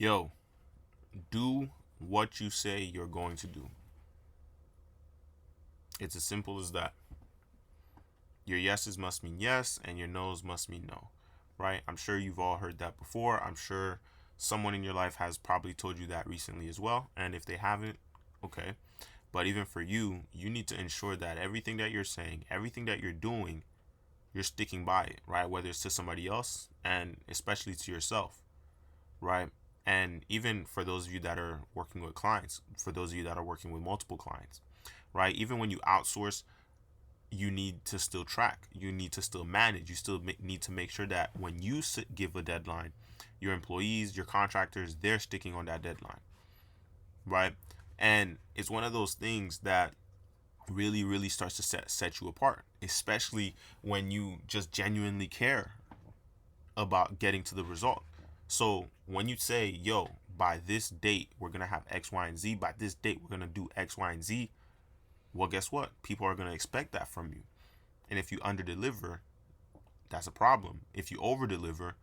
Yo, do what you say you're going to do. It's as simple as that. Your yeses must mean yes, and your nos must mean no, right? I'm sure you've all heard that before. I'm sure someone in your life has probably told you that recently as well. And if they haven't, okay. But even for you, you need to ensure that everything that you're saying, everything that you're doing, you're sticking by it, right? Whether it's to somebody else and especially to yourself, right? And even for those of you that are working with clients, for those of you that are working with multiple clients, right? Even when you outsource, you need to still track, you need to still manage, you still need to make sure that when you give a deadline, your employees, your contractors, they're sticking on that deadline, right? And it's one of those things that really starts to set you apart, especially when you just genuinely care about getting to the result. So when you say, yo, by this date we're gonna have X, Y, and Z, by this date we're gonna do X, Y, and Z, well, guess what? People are gonna expect that from you. And if you underdeliver, that's a problem. If you overdeliver,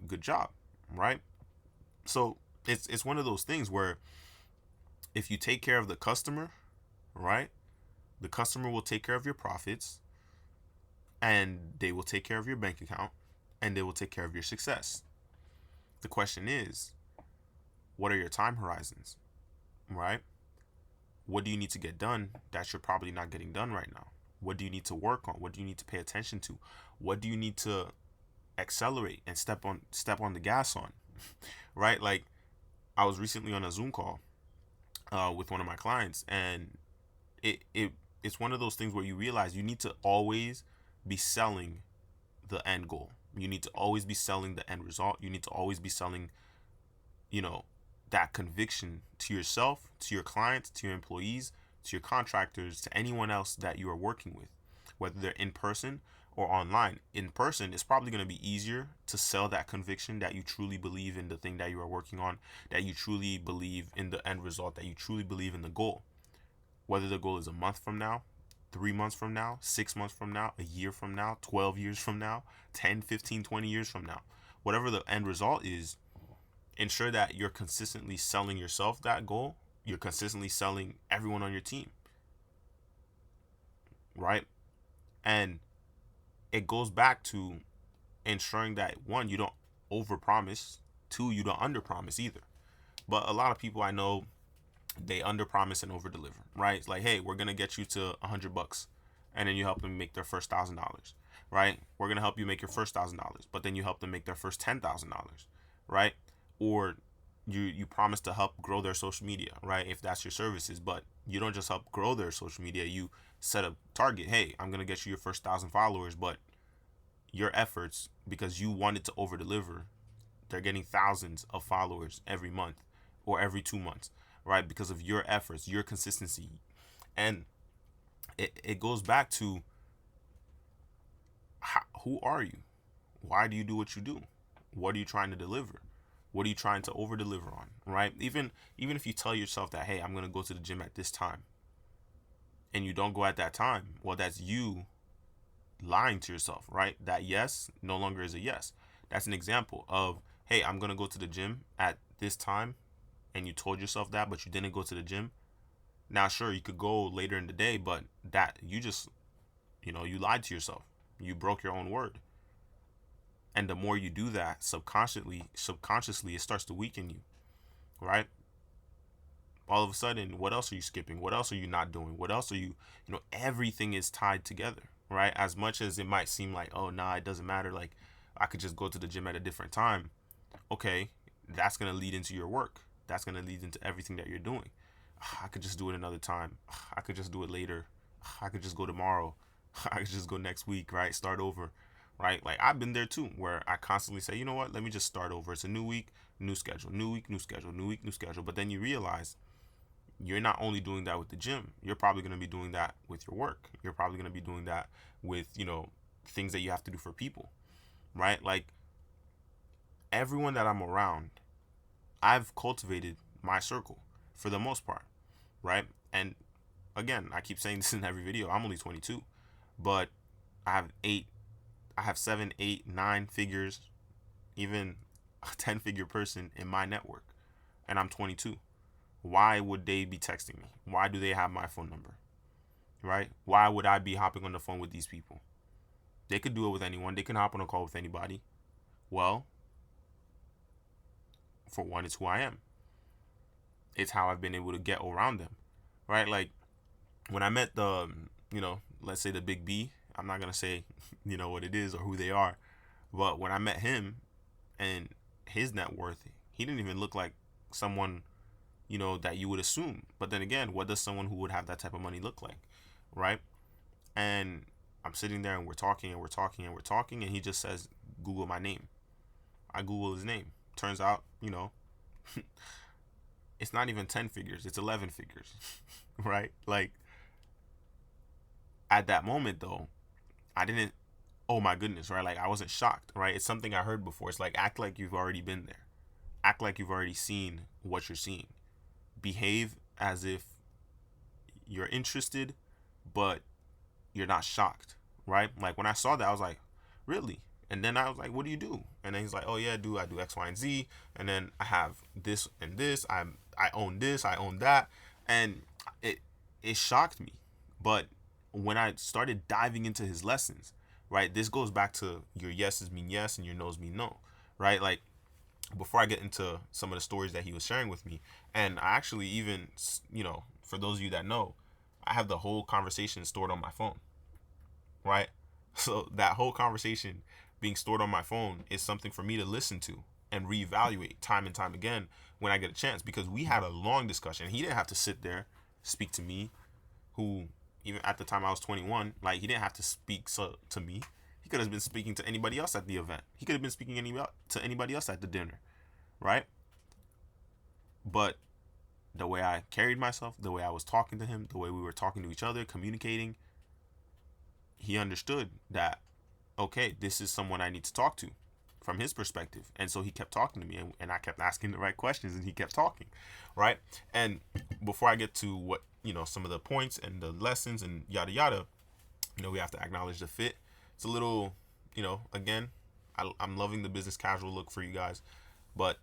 good job, right? So it's one of those things where if you take care of the customer, right, the customer will take care of your profits, and they will take care of your bank account, and they will take care of your success. The question is, what are your time horizons, right? What do you need to get done that you're probably not getting done right now? What do you need to work on? What do you need to pay attention to? What do you need to accelerate and step on the gas on? Right? Like, I was recently on a Zoom call with one of my clients, and it's one of those things where you realize you need to always be selling the end goal. You need to always be selling the end result. You need to always be selling, you know, that conviction to yourself, to your clients, to your employees, to your contractors, to anyone else that you are working with, whether they're in person or online. In person, it's probably going to be easier to sell that conviction that you truly believe in the thing that you are working on, that you truly believe in the end result, that you truly believe in the goal. Whether the goal is a month from now, 3 months from now, 6 months from now, a year from now, 12 years from now, 10, 15, 20 years from now. Whatever the end result is, ensure that you're consistently selling yourself that goal. You're consistently selling everyone on your team, right? And it goes back to ensuring that, one, you don't overpromise, two, you don't underpromise either. But a lot of people I know, they underpromise and overdeliver, right? It's like, hey, we're gonna get you to $100, and then you help them make their first $1,000, right? We're gonna help you make your first $1,000, but then you help them make their first $10,000, right? Or you promise to help grow their social media, right? If that's your services, but you don't just help grow their social media. You set a target. Hey, I'm gonna get you your first 1,000 followers, but your efforts, because you wanted to over deliver, they're getting thousands of followers every month or every 2 months, right? Because of your efforts, your consistency. And it goes back to who are you? Why do you do what you do? What are you trying to deliver? What are you trying to over deliver on, right? Even if you tell yourself that, hey, I'm going to go to the gym at this time, and you don't go at that time, well, that's you lying to yourself, right? That yes no longer is a yes. That's an example of, hey, I'm going to go to the gym at this time, and you told yourself that, but you didn't go to the gym. Now, sure, you could go later in the day, but that you just, you lied to yourself. You broke your own word. And the more you do that subconsciously, it starts to weaken you, right? All of a sudden, what else are you skipping? What else are you not doing? What else are everything is tied together, right? As much as it might seem like, oh, nah, it doesn't matter. Like, I could just go to the gym at a different time. Okay, that's going to lead into your work. That's going to lead into everything that you're doing. I could just do it another time. I could just do it later. I could just go tomorrow. I could just go next week, right? Start over, right? Like, I've been there too, where I constantly say, you know what? Let me just start over. It's a new week, new schedule, new week, new schedule, new week, new schedule. But then you realize you're not only doing that with the gym, you're probably going to be doing that with your work. You're probably going to be doing that with, things that you have to do for people, right? Like, everyone that I'm around, I've cultivated my circle for the most part, right? And again, I keep saying this in every video. I'm only 22, but I have 7, 8, 9 figures, even a 10-figure person in my network and I'm 22? Why would they be texting me? Why do they have my phone number? Right? Why would I be hopping on the phone with these people? They could do it with anyone. They can hop on a call with anybody. Well, for one, it's who I am. It's how I've been able to get around them. Right? Like when I met the, let's say the Big B, I'm not going to say, what it is or who they are. But when I met him and his net worth, he didn't even look like someone, that you would assume. But then again, what does someone who would have that type of money look like? Right? And I'm sitting there and we're talking and we're talking and we're talking. And he just says, Google my name. I Google his name. Turns out, it's not even 10 figures. It's 11 figures. Right? Like, at that moment, though, I didn't, oh my goodness, right? Like, I wasn't shocked, right? It's something I heard before. It's like, act like you've already been there. Act like you've already seen what you're seeing. Behave as if you're interested, but you're not shocked, right? Like, when I saw that, I was like, really? And then I was like, what do you do? And then he's like, oh yeah, I do X, Y, and Z. And then I have this and this. I own this, I own that. And it shocked me. But when I started diving into his lessons, right, this goes back to your yeses mean yes and your no's mean no, right? Like, before I get into some of the stories that he was sharing with me, and I actually even, for those of you that know, I have the whole conversation stored on my phone, right? So that whole conversation being stored on my phone is something for me to listen to and reevaluate time and time again when I get a chance, because we had a long discussion. He didn't have to sit there, speak to me, who even at the time I was 21, like, he didn't have to speak to me. He could have been speaking to anybody else at the event. He could have been speaking to anybody else at the dinner, right? But the way I carried myself, the way I was talking to him, the way we were talking to each other, communicating, he understood that, okay, this is someone I need to talk to from his perspective. And so he kept talking to me, and I kept asking the right questions, and he kept talking, right? And before I get to what, some of the points and the lessons and yada yada, we have to acknowledge the fit. It's a little, again, I'm loving the business casual look for you guys, but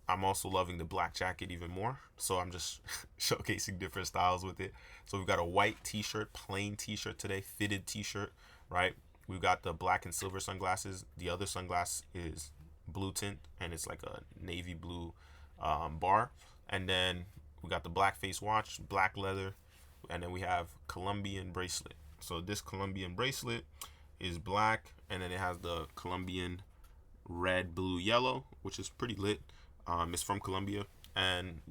I'm also loving the black jacket even more. So I'm just showcasing different styles with it. So we've got a white t-shirt, plain t-shirt today, fitted t-shirt, right? We've got the black and silver sunglasses. The other sunglass is blue tint, and it's like a navy blue bar. And then we got the black face watch, black leather, and then we have Colombian bracelet. So this Colombian bracelet is black, and then it has the Colombian red, blue, yellow, which is pretty lit. It's from Colombia. And,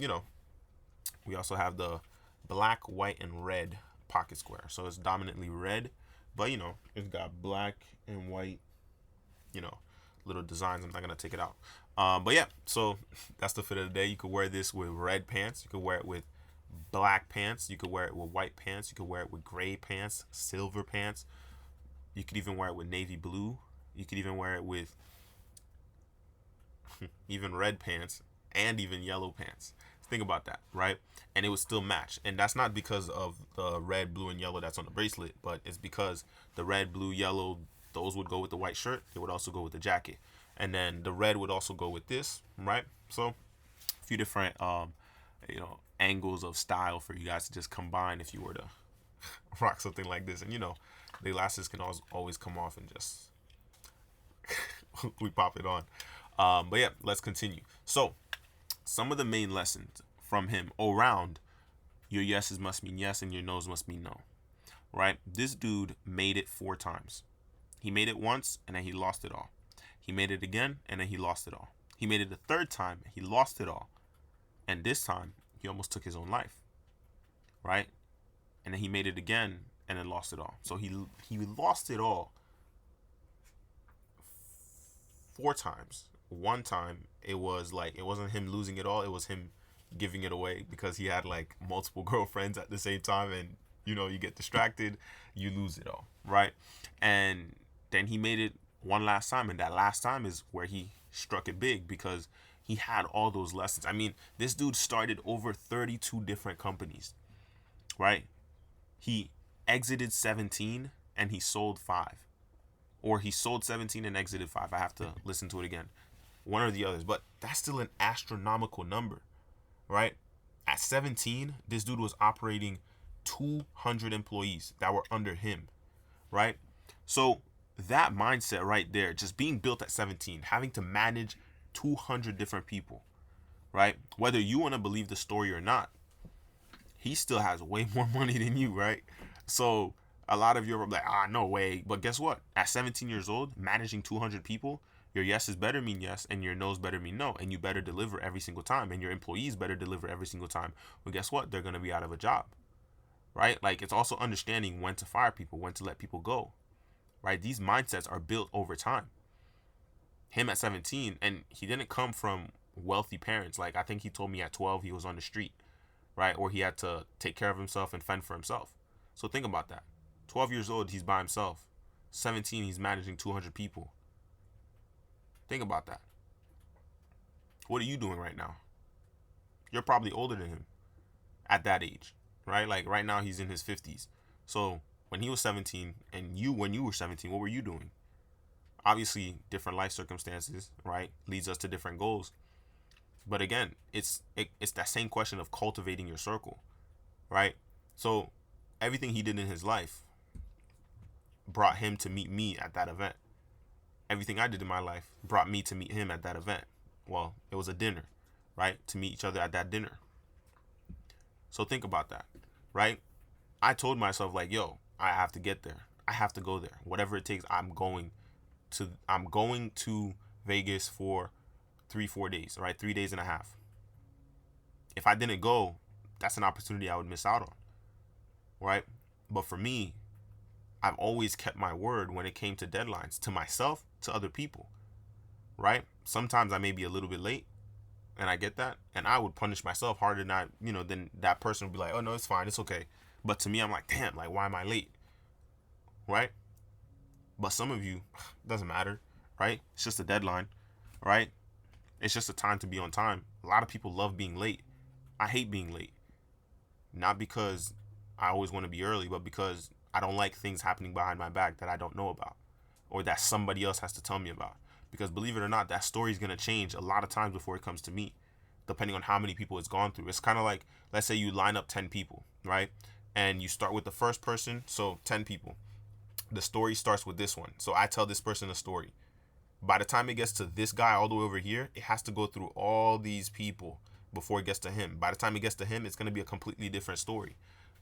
we also have the black, white, and red pocket square. So it's dominantly red, but, it's got black and white, little designs. I'm not going to take it out. But yeah, so that's the fit of the day. You could wear this with red pants. You could wear it with black pants. You could wear it with white pants. You could wear it with gray pants, silver pants. You could even wear it with navy blue. You could even wear it with even red pants and even yellow pants. Think about that, right? And it would still match. And that's not because of the red, blue, and yellow that's on the bracelet, but it's because the red, blue, yellow, those would go with the white shirt. It would also go with the jacket. And then the red would also go with this, right? So a few different angles of style for you guys to just combine if you were to rock something like this. And the elastic can always come off and just we pop it on. But yeah, let's continue. So some of the main lessons from him around your yeses must mean yes and your no's must mean no, right? This dude made it 4 times. He made it once and then he lost it all. He made it again and then he lost it all. He made it a 3rd time, he lost it all. And this time he almost took his own life, right? And then he made it again and then lost it all. So he lost it all 4 times. One time it was like, it wasn't him losing it all, it was him giving it away because he had like multiple girlfriends at the same time, and you get distracted, you lose it all, right? And then he made it one last time, and that last time is where he struck it big because he had all those lessons. I mean, this dude started over 32 different companies, right? He exited 17 and he sold 5, or he sold 17 and exited 5. I have to listen to it again. one or the others. But that's still an astronomical number, right? At 17, this dude was operating 200 employees that were under him, right? So that mindset right there, just being built at 17, having to manage 200 different people, right? Whether you want to believe the story or not, he still has way more money than you, right? So a lot of you are like, no way. But guess what? At 17 years old, managing 200 people, your yeses better mean yes, and your no's better mean no, and you better deliver every single time, and your employees better deliver every single time. Well, guess what? They're going to be out of a job, right? Like, it's also understanding when to fire people, when to let people go, right? These mindsets are built over time. Him at 17, and he didn't come from wealthy parents. Like, I think he told me at 12 he was on the street, right? Or he had to take care of himself and fend for himself. So think about that. 12 years old, he's by himself. 17, he's managing 200 people. Think about that. What are you doing right now? You're probably older than him at that age, right? Like right now he's in his 50s. So when he was 17 and when you were 17, what were you doing? Obviously, different life circumstances, right, leads us to different goals. But again, it's that same question of cultivating your circle, right? So everything he did in his life brought him to meet me at that event. Everything I did in my life brought me to meet him at that event. Well, it was a dinner, right? To meet each other at that dinner. So think about that, right? I told myself, like, yo, I have to get there. I have to go there. Whatever it takes, I'm going to Vegas for 3-4 days, right? 3 days and a half. If I didn't go, that's an opportunity I would miss out on, right? But for me, I've always kept my word when it came to deadlines, to myself, to other people, right? Sometimes I may be a little bit late, and I get that, and I would punish myself harder than that person would be like, oh no, it's fine, it's okay. But to me, I'm like, damn, like, why am I late, right? But some of you, it doesn't matter, right? It's just a deadline, right? It's just a time to be on time. A lot of people love being late. I hate being late. Not because I always want to be early, but because I don't like things happening behind my back that I don't know about, or that somebody else has to tell me about. Because believe it or not, that story is going to change a lot of times before it comes to me, depending on how many people it's gone through. It's kind of like, let's say you line up 10 people, right? And you start with the first person, so 10 people. The story starts with this one. So I tell this person a story. By the time it gets to this guy all the way over here, it has to go through all these people before it gets to him. By the time it gets to him, it's going to be a completely different story.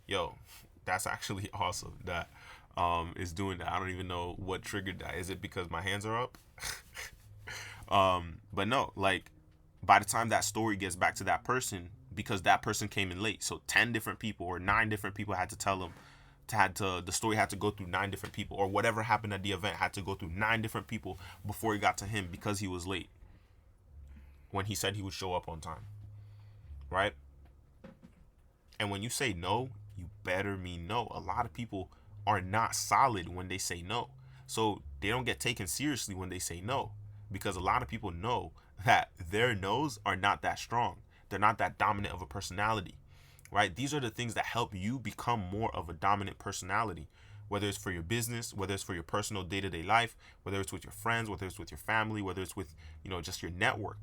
Yo, that's actually awesome that is doing that. I don't even know what triggered that. Is it because my hands are up? But no, like, by the time that story gets back to that person, because that person came in late, so 10 different people or 9 different people had to tell them, the story had to go through 9 different people, or whatever happened at the event had to go through 9 different people before it got to him, because he was late when he said he would show up on time, right? And when you say no, you better mean no. A lot of people are not solid when they say no, so they don't get taken seriously when they say no, because a lot of people know that their no's are not that strong. They're not that dominant of a personality, right? These are the things that help you become more of a dominant personality, whether it's for your business, whether it's for your personal day-to-day life, whether it's with your friends, whether it's with your family, whether it's with, just your network.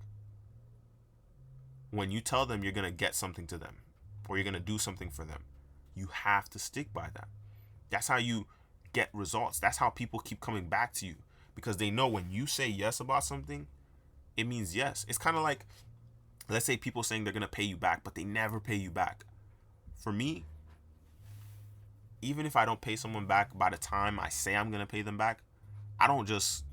When you tell them you're going to get something to them, or you're going to do something for them, you have to stick by that. That's how you get results. That's how people keep coming back to you, because they know when you say yes about something, it means yes. It's kind of like, let's say people saying they're going to pay you back, but they never pay you back. For me, even if I don't pay someone back by the time I say I'm going to pay them back, I don't just,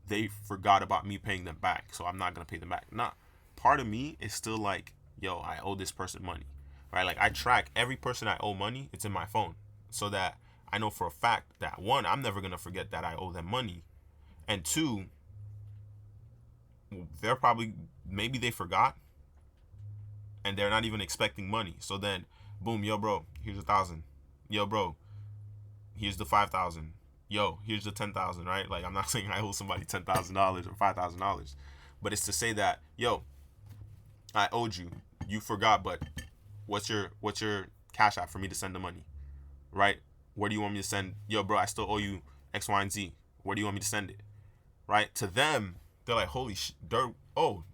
they forgot about me paying them back, so I'm not going to pay them back. Nah, part of me is still like, yo, I owe this person money, right? Like, I track every person I owe money. It's in my phone, so that I know for a fact that, one, I'm never going to forget that I owe them money. And two, they're probably, maybe they forgot and they're not even expecting money. So then, boom, yo, bro, here's 1,000. Yo, bro, here's the 5,000. Yo, here's the 10,000, right? Like, I'm not saying I owe somebody $10,000 or $5,000, but it's to say that, yo, I owed you. You forgot, but what's your cash app for me to send the money, right? Where do you want me to send? Yo, bro, I still owe you X, Y, and Z. Where do you want me to send it, right? To them, They're like, holy they're, oh,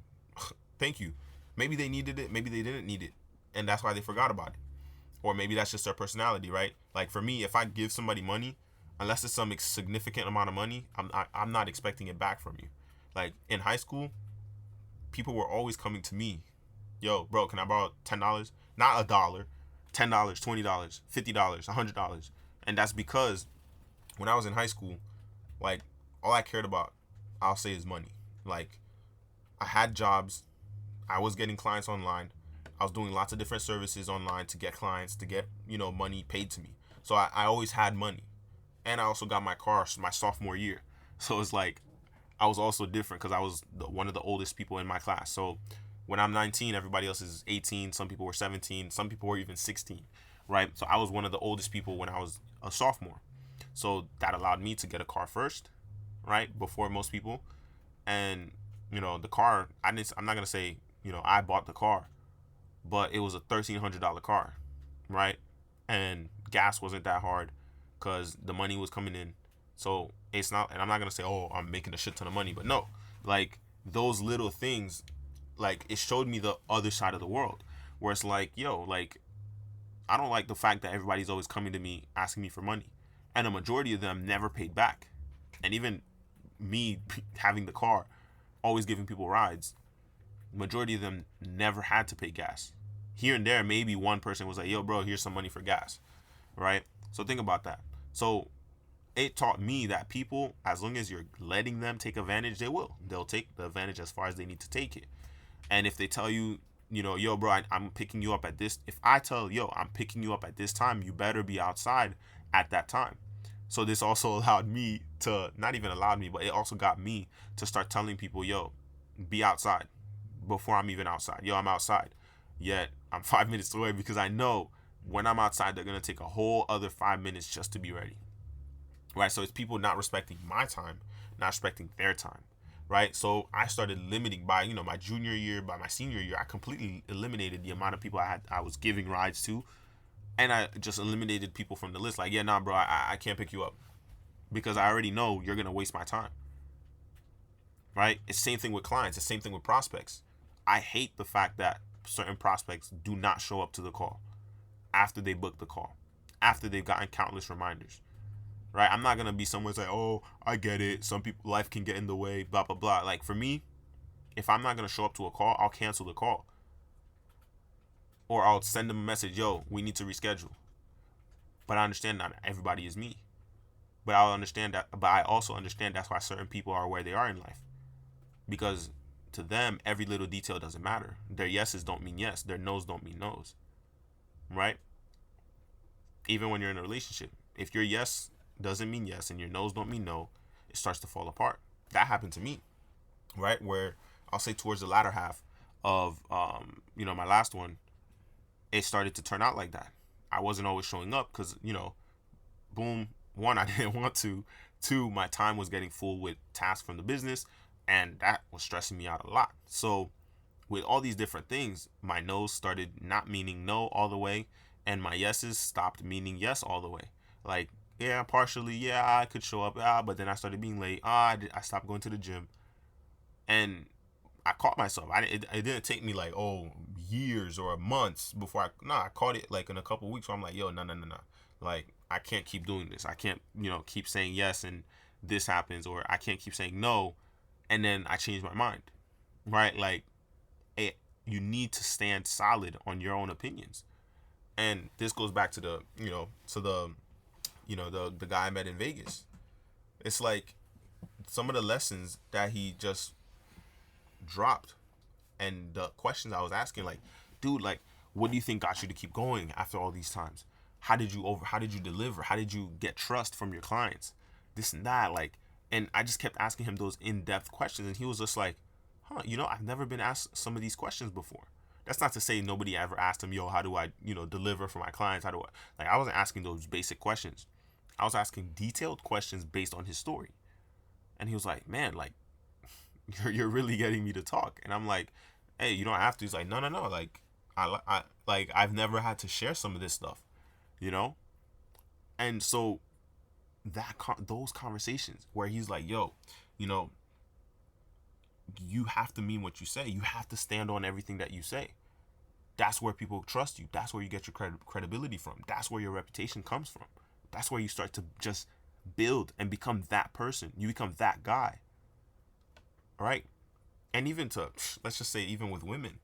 thank you. Maybe they needed it, maybe they didn't need it, and that's why they forgot about it. Or maybe that's just their personality, right? Like for me, if I give somebody money, unless it's some significant amount of money, I'm not expecting it back from you. Like in high school, people were always coming to me, yo, bro, can I borrow $10? Not $1, $10, $20, $50, $100, and that's because when I was in high school, like all I cared about, I'll say, is money. Like I had jobs, I was getting clients online. I was doing lots of different services online to get clients, to get, money paid to me. So I always had money. And I also got my car my sophomore year. So it's like I was also different because I was one of the oldest people in my class. So when I'm 19, everybody else is 18. Some people were 17. Some people were even 16, right? So I was one of the oldest people when I was a sophomore. So that allowed me to get a car first, right? Before most people. And, the car, I'm not going to say, I bought the car, but it was a $1,300 car, right? And gas wasn't that hard because the money was coming in. So it's not, and I'm not going to say, oh, I'm making a shit ton of money, but no, like those little things, like it showed me the other side of the world where it's like, yo, like, I don't like the fact that everybody's always coming to me asking me for money. And a majority of them never paid back. And even me having the car, always giving people rides, majority of them never had to pay gas. Here and there, maybe one person was like, yo, bro, here's some money for gas, right? So think about that. So it taught me that people, as long as you're letting them take advantage, they'll take the advantage as far as they need to take it. And if they tell you, yo, bro, I'm picking you up at this, if I tell, yo, I'm picking you up at this time, you better be outside at that time. So this also allowed me to, not even allowed me, but it also got me to start telling people, yo, be outside before I'm even outside. Yo, I'm outside. Yet I'm 5 minutes away because I know when I'm outside, they're going to take a whole other 5 minutes just to be ready. Right? So it's people not respecting my time, not respecting their time. Right? So I started limiting by, my junior year, by my senior year, I completely eliminated the amount of people I was giving rides to. And I just eliminated people from the list. Like, yeah, nah, bro, I can't pick you up because I already know you're going to waste my time. Right? It's the same thing with clients. It's the same thing with prospects. I hate the fact that certain prospects do not show up to the call after they book the call, after they've gotten countless reminders. Right? I'm not going to be someone say, oh, I get it. Some people, life can get in the way, blah, blah, blah. Like for me, if I'm not going to show up to a call, I'll cancel the call. Or I'll send them a message, yo, we need to reschedule. But I understand not everybody is me. But I'll understand that. But I also understand that's why certain people are where they are in life. Because to them, every little detail doesn't matter. Their yeses don't mean yes. Their no's don't mean no's. Right? Even when you're in a relationship. If your yes doesn't mean yes and your no's don't mean no, it starts to fall apart. That happened to me. Right? Where I'll say towards the latter half of, my last one, it started to turn out like that. I wasn't always showing up because, boom, one, I didn't want to. Two, my time was getting full with tasks from the business, and that was stressing me out a lot. So with all these different things, my no's started not meaning no all the way, and my yeses stopped meaning yes all the way. Like, yeah, partially, yeah, I could show up, but then I started being late. I stopped going to the gym. And I caught myself. It didn't take me like, years or months before I caught it like in a couple of weeks where I'm like, yo, no. Like, I can't keep doing this. I can't, keep saying yes and this happens, or I can't keep saying no and then I change my mind. Right? Like, you need to stand solid on your own opinions. And this goes back to the guy I met in Vegas. It's like some of the lessons that he just dropped and the questions I was asking, like, dude, like, what do you think got you to keep going after all these times? How did you deliver? How did you get trust from your clients? This and that, like, and I just kept asking him those in-depth questions, and he was just like, I've never been asked some of these questions before. That's not to say nobody ever asked him, yo, how do I, deliver for my clients? I wasn't asking those basic questions. I was asking detailed questions based on his story. And he was like, man, like, you're really getting me to talk. And I'm like, hey, you don't have to. He's like, no, like, I've never had to share some of this stuff, and so those conversations where he's like, yo, you have to mean what you say. You have to stand on everything that you say. That's where people trust you. That's where you get your credibility from. That's where your reputation comes from. That's where you start to just build and become that person. You become that guy. All right? And even to, let's just say, even with women,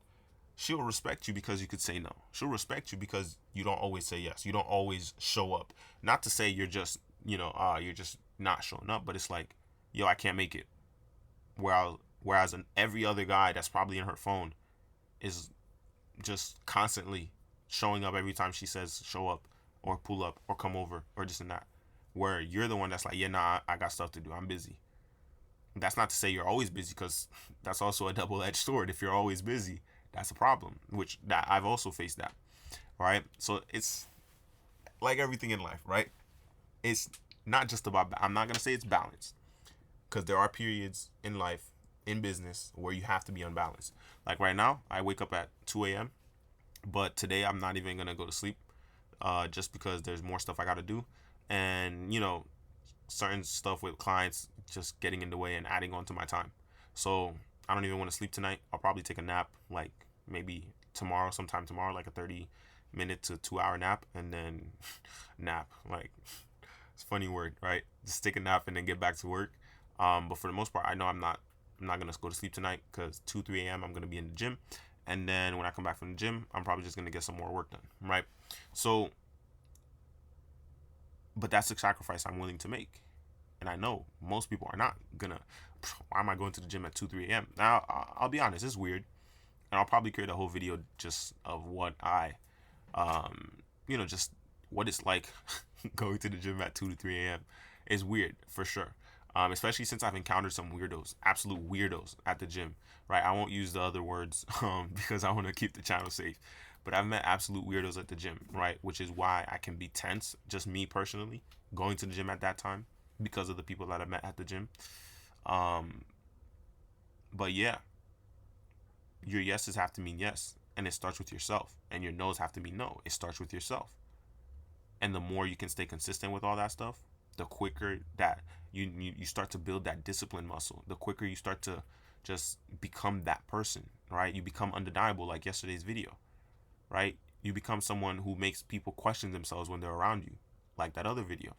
she'll respect you because you could say no. She'll respect you because you don't always say yes. You don't always show up. Not to say you're just, you're just not showing up, but it's like, yo, I can't make it. Whereas every other guy that's probably in her phone is just constantly showing up every time she says show up or pull up or come over or this and that. Where you're the one that's like, yeah, nah, I got stuff to do. I'm busy. That's not to say you're always busy, because that's also a double-edged sword. If you're always busy, that's a problem, which that I've also faced that. Right? So it's like everything in life, right? It's not just about, I'm not going to say it's balanced, because there are periods in life, in business, where you have to be unbalanced. Like right now, I wake up at 2 a.m., but today I'm not even going to go to sleep just because there's more stuff I got to do. And, certain stuff with clients just getting in the way and adding on to my time. So I don't even want to sleep tonight. I'll probably take a nap, like maybe sometime tomorrow, like a 30-minute to 2-hour nap, and then nap. Like, it's a funny word, right? Just take a nap and then get back to work. But for the most part, I know I'm not gonna go to sleep tonight, because 2-3 a.m. I'm gonna be in the gym, and then when I come back from the gym, I'm probably just gonna get some more work done, right? So, but that's the sacrifice I'm willing to make. And I know most people are not gonna, why am I going to the gym at 2-3 a.m.? Now, I'll be honest, it's weird. And I'll probably create a whole video just of what just what it's like going to the gym at 2-3 a.m. It's weird, for sure. Especially since I've encountered some weirdos, absolute weirdos at the gym, right? I won't use the other words because I want to keep the channel safe. But I've met absolute weirdos at the gym, right? Which is why I can be tense, just me personally, going to the gym at that time, because of the people that I met at the gym. But yeah, your yeses have to mean yes, and it starts with yourself. And your no's have to mean no. It starts with yourself. And the more you can stay consistent with all that stuff, the quicker that you start to build that discipline muscle, the quicker you start to just become that person, right? You become undeniable, like yesterday's video, right? You become someone who makes people question themselves when they're around you, like that other video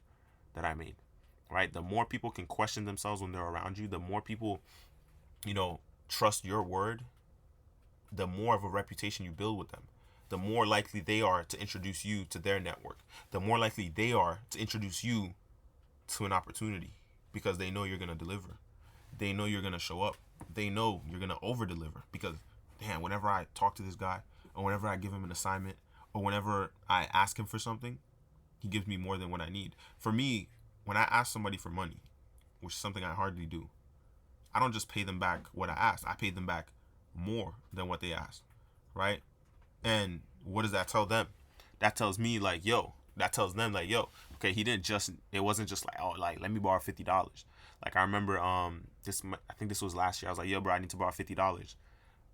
that I made, right? The more people can question themselves when they're around you, the more people, trust your word, the more of a reputation you build with them. The more likely they are to introduce you to their network. The more likely they are to introduce you to an opportunity, because they know you're going to deliver. They know you're going to show up. They know you're going to over deliver, because, damn, whenever I talk to this guy, or whenever I give him an assignment, or whenever I ask him for something, he gives me more than what I need. For me, when I ask somebody for money, which is something I hardly do, I don't just pay them back what I asked. I pay them back more than what they asked, right? And what does that tell them? That tells me, like, yo, that tells them, like, yo, okay, it wasn't just like, oh, like, let me borrow $50. Like, I remember, I think this was last year. I was like, yo, bro, I need to borrow $50.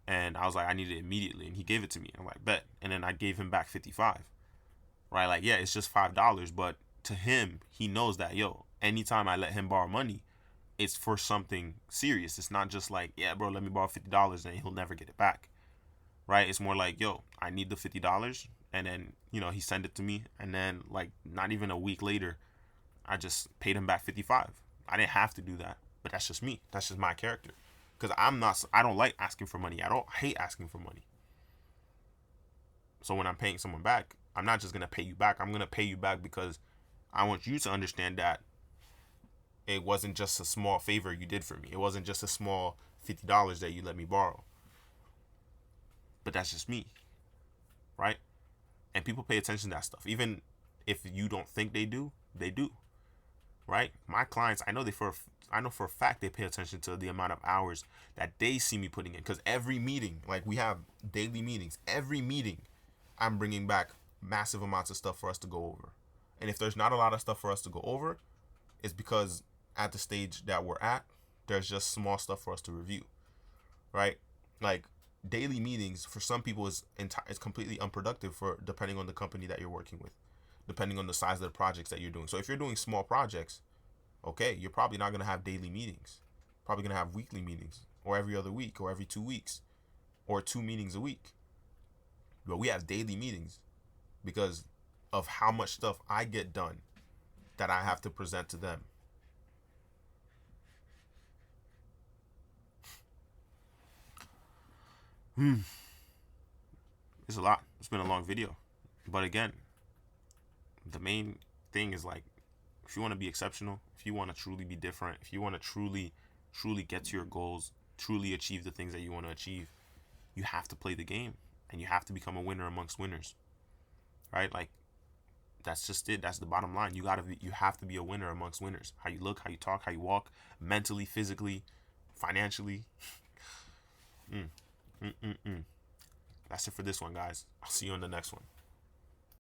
And I was like, I need it immediately. And he gave it to me. I'm like, bet. And then I gave him back 55, right? Like, yeah, it's just $5. But to him, he knows that, yo, anytime I let him borrow money, it's for something serious. It's not just like, yeah, bro, let me borrow $50 and he'll never get it back, right? It's more like, yo, I need the $50. And then, he sent it to me. And then, like, not even a week later, I just paid him back 55. I didn't have to do that. But that's just me. That's just my character. Because I don't like asking for money at all. I hate asking for money. So when I'm paying someone back, I'm not just going to pay you back. I'm going to pay you back because I want you to understand that it wasn't just a small favor you did for me. It wasn't just a small $50 that you let me borrow. But that's just me, right? And people pay attention to that stuff. Even if you don't think they do, right? My clients, I know for a fact they pay attention to the amount of hours that they see me putting in. Because every meeting, like, we have daily meetings, every meeting, I'm bringing back massive amounts of stuff for us to go over. And if there's not a lot of stuff for us to go over, it's because at the stage that we're at, there's just small stuff for us to review, right? Like, daily meetings for some people is completely unproductive, depending on the company that you're working with, depending on the size of the projects that you're doing. So if you're doing small projects, okay, you're probably not going to have daily meetings. Probably going to have weekly meetings, or every other week, or every 2 weeks, or 2 meetings a week. But we have daily meetings because of how much stuff I get done that I have to present to them. It's a lot. It's been a long video. But again, the main thing is like, if you want to be exceptional, if you want to truly be different, if you want to truly get to your goals, truly achieve the things that you want to achieve, you have to play the game and you have to become a winner amongst winners. Right? Like, that's just it. That's the bottom line. You have to be a winner amongst winners. How you look, how you talk, how you walk, mentally, physically, financially. That's it for this one, guys. I'll see you on the next one.